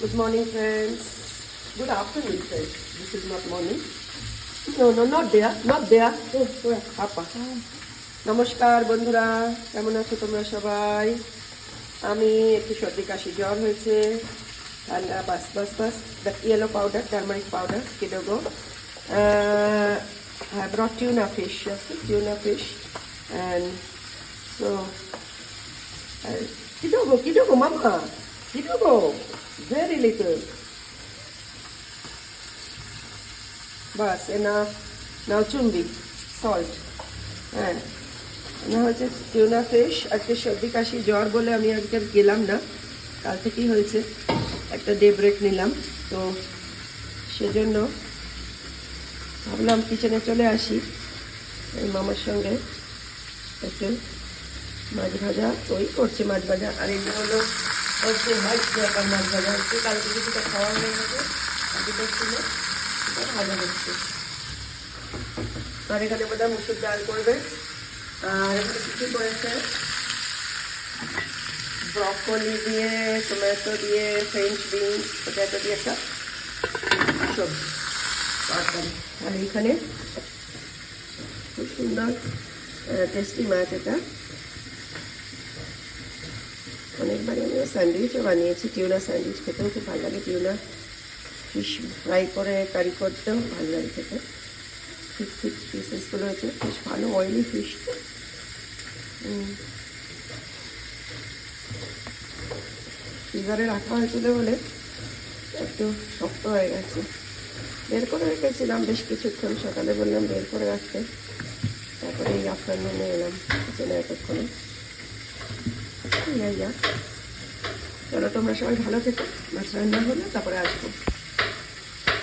Good morning, friends. Good afternoon, friends. This is not morning. No, not there. Not there. Oh, where? Papa. নমস্কার বন্ধুরা, কেমন আছো তোমরা সবাই? আমি একটু সর্দি কাশি জ্বর হয়েছে, ঠান্ডা বাস that yellow powder, turmeric powder, Kidogo. I brought tuna fish, and so Kidogo, mama, Kidogo, very little. Bas, enough. Now chumbi, salt. হ্যাঁ, না হচ্ছে টিউনা ফিশ। আজকে সর্দি কাশি জ্বর বলে আমি আজকে গেলাম না, কাল থেকেই হয়েছে, একটা ডে ব্রেক নিলাম, তো সেজন্য ভাবলাম কিচেনে চলে আসি, এই মামার সঙ্গে একটু মাছ ভাজা, ওই করছে মাছ ভাজা, আর এই হলো হচ্ছে হোয়াইট পেপার মাছ ভাজা হচ্ছে, কালকে কিছুটা খাওয়া হয়ে গেছে, আজকে ছিল ভাজা হচ্ছে। আর এখানে বোধহয় মুসুর ডাল করবে, আর কিছু করেছে ব্রকলি দিয়ে, টমেটো দিয়ে, ফ্রেঞ্চ বিনস, পটেটো দিয়ে একটা সবজি তরকারি। আর এইখানে খুব সুন্দর টেস্টি মাছ, এটা অনেকবার আমি স্যান্ডউইচও বানিয়েছি, টিউনা স্যান্ডউইচ খেতেও খুব ভালো লাগে, টিউনা ফিশ ফ্রাই করে কারি করতেও ভালো লাগে খেতে, ঠিক পিসেসগুলো হচ্ছে বেশ ভালো অয়েলি ফিশ। ফ্রিজারে রাখা হয়েছিল বলে একটু শক্ত হয়ে গেছে, বের করে রেখেছিলাম বেশ কিছুক্ষণ, সকালে বললাম বের করে রাখতে, তারপরে এই আফটারনুনে এলাম কিচেনে এতক্ষণে। চলো তোমরা সবাই ভালো থেকো, মাছ রান্না হলে তারপরে আসবো।